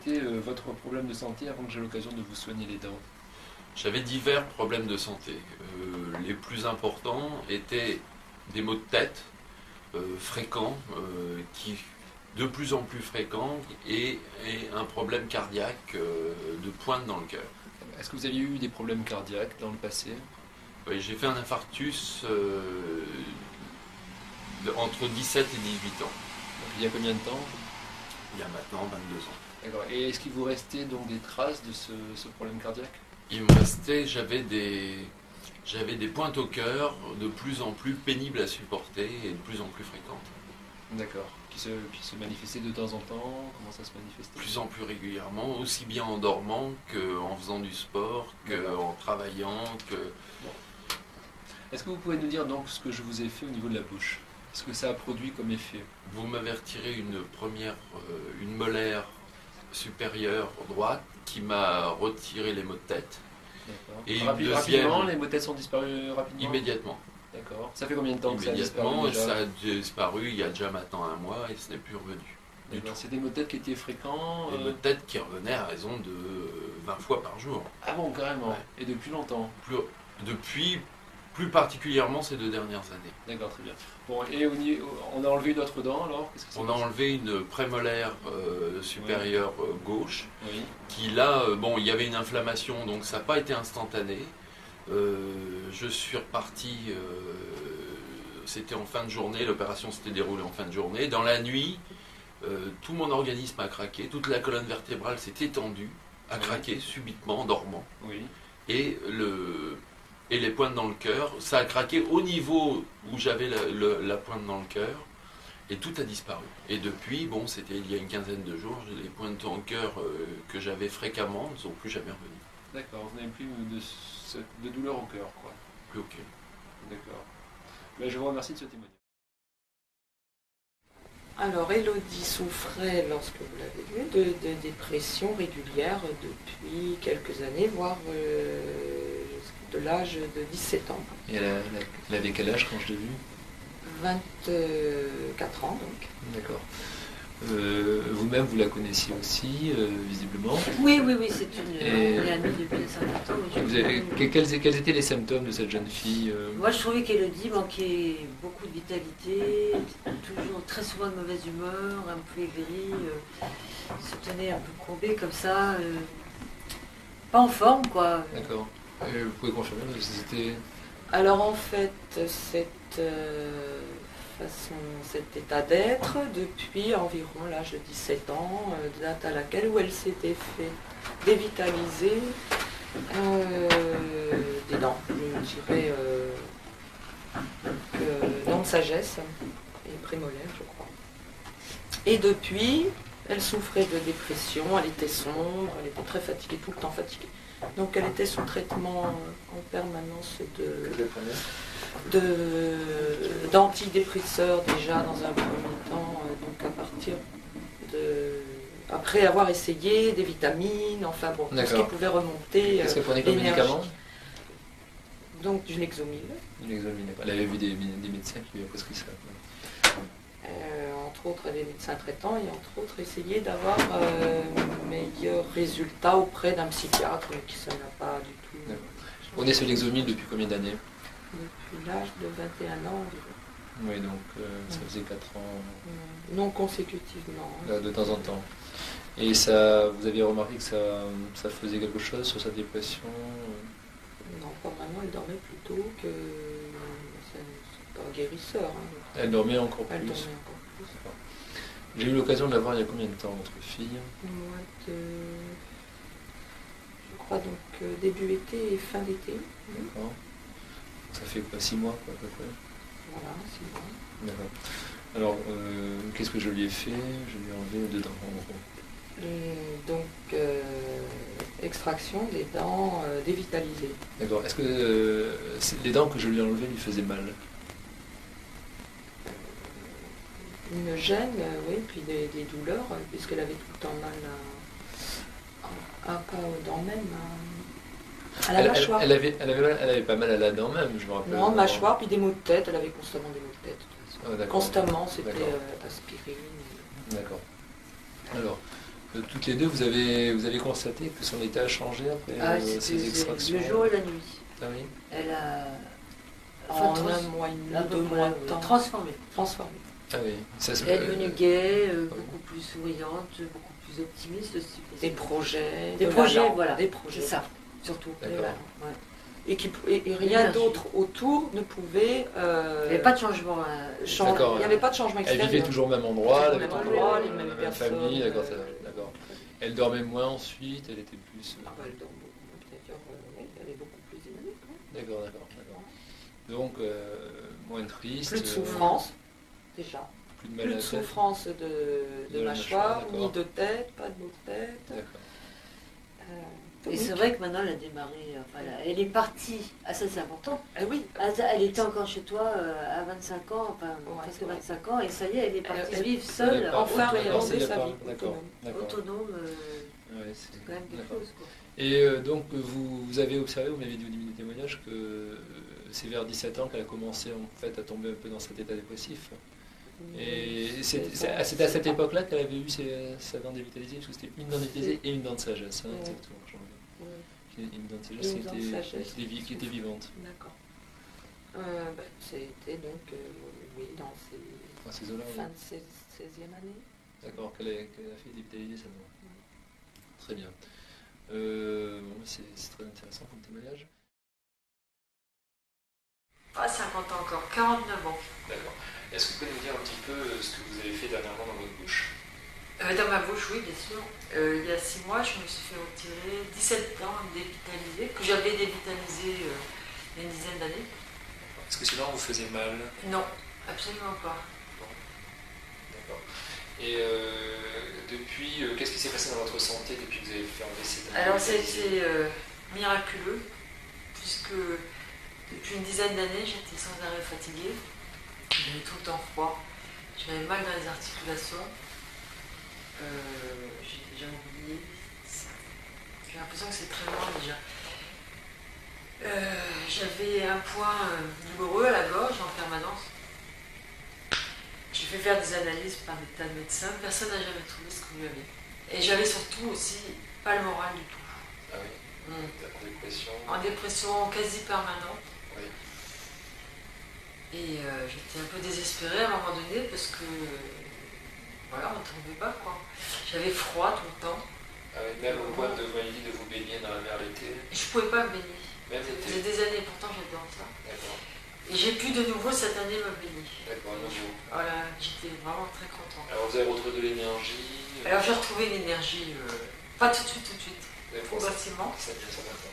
était votre problème de santé avant que j'ai l'occasion de vous soigner les dents? J'avais divers problèmes de santé. Les plus importants étaient des maux de tête fréquents, de plus en plus fréquents, et un problème cardiaque de pointe dans le cœur. Est-ce que vous aviez eu des problèmes cardiaques dans le passé? Oui, j'ai fait un infarctus entre 17 et 18 ans. Il y a combien de temps? Il y a maintenant 22 ans. D'accord. Et est-ce qu'il vous restait donc des traces de ce problème cardiaque? Il me restait, j'avais des pointes au cœur de plus en plus pénibles à supporter et de plus en plus fréquentes. D'accord. Qui se manifestaient de temps en temps? Comment ça se manifestait? Plus en plus régulièrement, aussi bien en dormant qu'en faisant du sport, qu'en travaillant. Bon. Est-ce que vous pouvez nous dire donc ce que je vous ai fait au niveau de la bouche? Ce que ça a produit comme effet? Vous m'avez retiré une molaire supérieure droite qui m'a retiré les maux de tête. Et rapidement, les maux de tête sont disparus rapidement? Immédiatement. D'accord. Ça fait combien de temps que ça a disparu? Immédiatement, ça a disparu il y a déjà maintenant un mois et ce n'est plus revenu. C'est des maux de tête qui étaient fréquents? Des maux de tête qui revenaient à raison de 20 fois par jour. Ah bon, carrément? Ouais. Et depuis longtemps? Depuis, plus particulièrement ces 2 dernières années. D'accord, très bien. Bon, et on a enlevé une autre dent alors? On a enlevé une prémolaire supérieure gauche, oui. Qui là, bon, il y avait une inflammation, donc ça n'a pas été instantané. Je suis reparti, c'était en fin de journée, l'opération s'était déroulée en fin de journée. Dans la nuit, tout mon organisme a craqué, toute la colonne vertébrale s'est étendue, a craqué subitement en dormant. Oui. Et les pointes dans le cœur, ça a craqué au niveau où j'avais la pointe dans le cœur, et tout a disparu. Et depuis, bon, c'était il y a une quinzaine de jours, les pointes dans le cœur que j'avais fréquemment ne sont plus jamais revenues. D'accord, vous n'avez plus de douleur au cœur, quoi. Plus aucune. D'accord. Ben, je vous remercie de ce témoignage. Alors, Élodie souffrait, lorsque vous l'avez vu, de dépression régulière depuis quelques années, voire de l'âge de 17 ans. Et elle avait quel âge quand je l'ai vue? 24 ans, donc. D'accord. Vous-même, vous la connaissiez aussi, visiblement. Oui, c'est une amie depuis un certain temps. Quels étaient les symptômes de cette jeune fille? Moi, je trouvais qu'Élodie manquait beaucoup de vitalité, toujours très souvent de mauvaise humeur, un peu aigrie, se tenait un peu courbée comme ça, pas en forme, quoi. D'accord. Vous pouvez confirmer que c'était... Alors, en fait, cet état d'être depuis environ l'âge de 17 ans, date à laquelle où elle s'était fait dévitaliser des dents, je dirais dents de sagesse et prémolaires, je crois. Et depuis, elle souffrait de dépression, elle était sombre, elle était très fatiguée, tout le temps fatiguée. Donc elle était sous traitement en permanence d'antidépresseurs déjà dans un premier temps, donc à partir après avoir essayé des vitamines, enfin bon, tout ce qui pouvait remonter. Qu'est-ce qu'elle prenait comme médicament? Donc du Lexomil. Elle avait vu des médecins qui lui avaient prescrit ça. Entre autres des médecins traitants et entre autres essayer d'avoir meilleurs résultats auprès d'un psychiatre, mais qui ça n'a pas du tout. Vous prenez ce Lexomil depuis combien d'années? Depuis l'âge de 21 ans environ. Oui, donc ça faisait 4 ans. Non consécutivement. Là, de temps en temps. Et ça, vous aviez remarqué que ça faisait quelque chose sur sa dépression? Non, pas vraiment, elle dormait plutôt que... C'est pas guérisseur. Hein. Elle dormait encore plus. Elle dormait encore plus. J'ai eu l'occasion de la voir il y a combien de temps, votre fille? Je crois donc début été et fin d'été. D'accord. Ça fait quoi, 6 mois quoi, à peu près? Voilà, 6 mois. D'accord. Alors, qu'est-ce que je lui ai fait? Je lui ai enlevé 2 dents en gros. Donc, extraction des dents dévitalisées. D'accord. Est-ce que les dents que je lui ai enlevées lui faisaient mal? Une gêne, oui, puis des douleurs, puisqu'elle avait tout le temps mal pas aux dents même, à la mâchoire. Elle avait pas mal à la dent même, je me rappelle. Non, mâchoire, puis des maux de tête, elle avait constamment des maux de tête. Ah, constamment, c'était aspirine. D'accord. Alors, toutes les deux, vous avez constaté que son état a changé après ces extractions? Le jour et la nuit. Ah oui. Elle a En un mois et demi, 2 mois de temps. Transformée. Ah oui. Ça, Elle est devenue gaie, beaucoup plus souriante, beaucoup plus optimiste aussi. Des projets. Des de la projets, langue, voilà. Des projets. C'est ça, surtout. D'accord. Ouais. Et rien L'énergie. d'autre autour ne pouvait. Il n'y avait pas de changement. D'accord. Il n'y avait pas de changement Elle extérieur. vivait toujours au même endroit, elle avait Même toujours endroit, la les mêmes même personnes, famille, d'accord. Elle dormait moins ensuite, elle était plus. Ah bah, elle dort beaucoup, c'est-à-dire, oui, elle est beaucoup plus dynamique. D'accord. Donc, moins triste. Plus de souffrance, déjà. Plus de mal Plus à de la tête. souffrance De de la mâchoire, mâchoire, ni d'accord. de tête, pas de maux de tête. D'accord. Et c'est vrai que maintenant elle a démarré, elle est partie, ça c'est important. Ah oui, Elle était encore chez toi à 25 ans, presque ouais. 25 ans, et ça y est, elle est partie Elle- vivre Elle seule, est pas- enfin d'accord, réaliser c'est sa pas- vie D'accord. autonome, Ouais, c'est c'est quand même quelque d'accord. chose. Quoi. Et donc, vous avez observé, vous m'avez dit au début du témoignage, que c'est vers 17 ans qu'elle a commencé en fait à tomber un peu dans cet état dépressif. Et c'est à cette époque-là qu'elle avait eu sa dent dévitalisée, parce que c'était une dent dévitalisée et une dent de sagesse, hein, Ouais. exactement. Ouais. Une dent de sagesse, Une dent de sagesse. qui était vivante. D'accord. C'était donc, oui, dans ses Dans ces eaux-là, oui. fin de 16e année. D'accord, qu'elle a fait dévitaliser sa dent. Très bien. C'est très intéressant comme témoignage. Pas 50 ans encore, 49 ans. D'accord. Est-ce que vous pouvez nous dire un petit peu ce que vous avez fait dernièrement dans votre bouche? Dans ma bouche, oui, bien sûr. Il y a 6 mois, je me suis fait retirer 17 dents dévitalisées, que j'avais dévitalisées il y a une dizaine d'années. Est-ce que ces dents vous faisaient mal? Non, absolument pas. D'accord. Et depuis, qu'est-ce qui s'est passé dans votre santé depuis que vous avez fait enlever ces dents? Alors, ça a été miraculeux, puisque depuis une dizaine d'années, j'étais sans arrêt fatiguée. J'avais tout le temps froid. J'avais mal dans les articulations. J'ai déjà oublié. J'ai l'impression que c'est très loin déjà. J'avais un point douloureux à la gorge en permanence. J'ai fait faire des analyses par des tas de médecins. Personne n'a jamais trouvé ce que j'avais. Et j'avais surtout aussi pas le moral du tout. Ah oui, en dépression. En dépression quasi permanente. Oui. Et j'étais un peu désespérée à un moment donné parce que voilà, on ne tombait pas quoi. J'avais froid tout le temps. Ah oui, même au point de, vous m'avez dit, de vous baigner dans la mer l'été. Et je ne pouvais pas me baigner. Même Ça l'été. faisait des années, pourtant j'adore ça. D'accord. Et j'ai pu de nouveau cette année me baigner. D'accord, à nouveau. Voilà, j'étais vraiment très contente. Alors vous avez retrouvé de l'énergie. Alors j'ai retrouvé l'énergie, pas tout de suite, progressivement. C'est bien ça maintenant.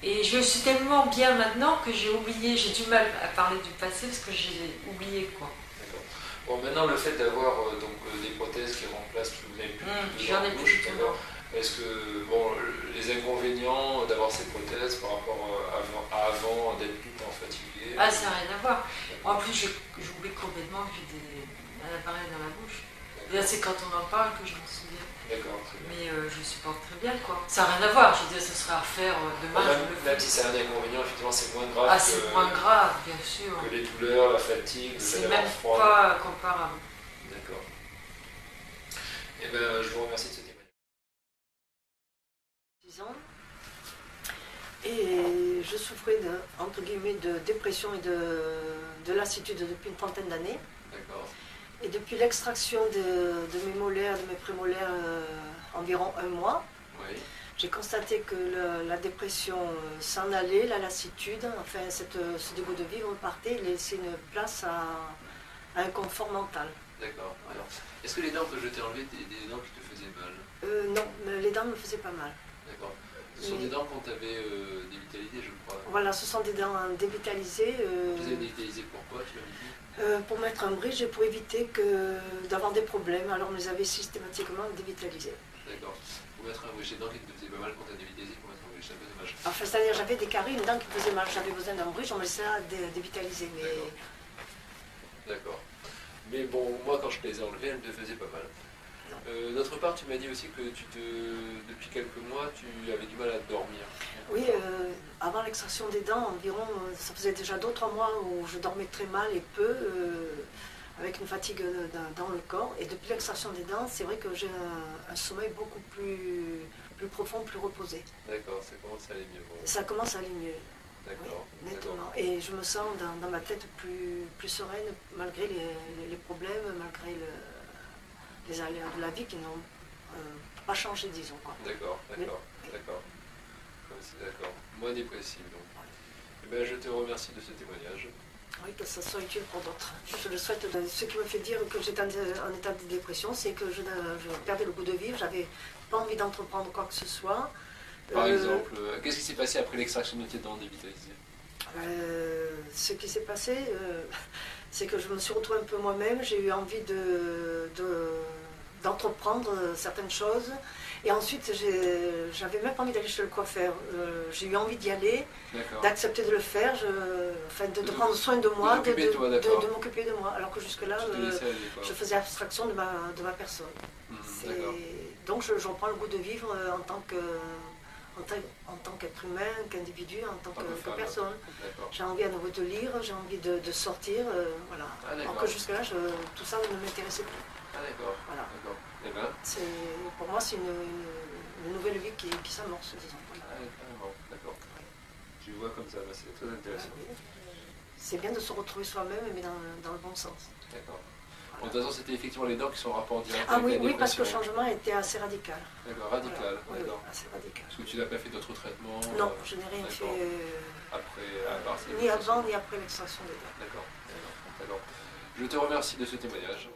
Et je suis tellement bien maintenant que j'ai oublié, j'ai du mal à parler du passé parce que j'ai oublié quoi. D'accord. Bon, maintenant le fait d'avoir des prothèses qui remplacent, parce que vous n'avez plus de J'en ai dents en plus bouche, du tout. d'accord. Est-ce que les inconvénients d'avoir ces prothèses par rapport à avant d'être tout le temps fatigué? Ah, ça n'a rien à voir. En plus, j'oublie complètement que j'ai un appareil dans la bouche. Et là, c'est quand on en parle que je m'en souviens. D'accord, très bien. Mais je supporte très bien, quoi. Ça n'a rien à voir. Je veux dire, ça sera à refaire demain. Bon, je le fais. même si c'est un inconvénient, effectivement, c'est moins grave Ah, c'est moins grave, bien sûr. que les douleurs, la fatigue, le fait C'est d'avoir même froid. pas comparable. D'accord. Eh bien, je vous remercie de ce témoignage. 10 ans. Et je souffrais entre guillemets de dépression et de lassitude depuis une trentaine d'années. D'accord. Et depuis l'extraction de mes molaires, de mes prémolaires, environ 1 mois, Oui. j'ai constaté que la dépression s'en allait, la lassitude, enfin ce dégoût de vivre partait, laissait une place à un confort mental. D'accord. Alors, est-ce que les dents que je t'ai enlevées, des dents qui te faisaient mal? Non, mais les dents me faisaient pas mal. D'accord. Ce sont des dents qu'on t'avait dévitalisées, je crois. Voilà, ce sont des dents dévitalisées. Vous avez dévitalisé pourquoi, tu m'avais dit? Pour mettre un bridge et pour éviter d'avoir des problèmes. Alors on les avait systématiquement dévitalisés. D'accord. Pour mettre un bridge, les dents qui te faisaient pas mal quand t'as dévitalisé, pour mettre un bridge, c'est un peu dommage. Enfin, c'est-à-dire j'avais des caries, une dent qui me faisait mal. J'avais besoin d'un bridge, on me laissait dévitaliser. Mais D'accord. Mais bon, moi quand je te les ai enlevées, elles me faisaient pas mal. D'autre part, tu m'as dit aussi que depuis quelques mois, tu avais du mal à dormir. oui, avant l'extraction des dents, environ, ça faisait déjà 2 ou 3 mois où je dormais très mal et peu. avec une fatigue dans le corps. Et depuis l'extraction des dents, c'est vrai que j'ai un sommeil beaucoup plus profond, plus reposé. D'accord, ça commence à aller mieux. Bon. Ça commence à aller mieux. D'accord. Oui, nettement. Et je me sens dans ma tête plus sereine, malgré les problèmes, malgré les aléas de la vie qui n'ont pas changé, disons. D'accord. C'est d'accord. Moins dépressif, donc. Eh ben, je te remercie de ce témoignage. Oui, que ça soit utile pour d'autres. Je le souhaite. Ce qui me fait dire que j'étais en état de dépression, c'est que je perdais le goût de vivre, j'avais pas envie d'entreprendre quoi que ce soit. Par exemple, qu'est-ce qui s'est passé après l'extraction de tes dents dévitalisées? Ce qui s'est passé, c'est que je me suis retrouvée un peu moi-même, j'ai eu envie d'entreprendre certaines choses. Et ensuite, j'avais même pas envie d'aller chez le coiffeur. J'ai eu envie d'y aller, d'accepter de le faire, de prendre soin de moi, de m'occuper de moi. Alors que jusque-là, je faisais abstraction de ma personne. Donc je reprends le goût de vivre en tant qu'être humain, qu'individu, en tant que personne. J'ai envie à nouveau de lire, j'ai envie de sortir, voilà. Alors que jusque-là, tout ça ne m'intéressait plus. Ah d'accord. Voilà. Eh ben. Pour moi, c'est une nouvelle vie qui s'amorce, disons. Voilà. Ah, d'accord. Je vois comme ça, c'est très intéressant. C'est bien de se retrouver soi-même, mais dans le bon sens. D'accord. Bon, de toute façon, c'était effectivement les dents qui sont en rapport direct avec la dépression. Oui, parce que le changement était assez radical. D'accord, radical. Voilà. D'accord. Oui, assez radical. Parce que tu n'as pas fait d'autres traitements? Non, je n'ai rien fait. Après, ni avant ni après l'extraction des dents. D'accord. Je te remercie de ce témoignage.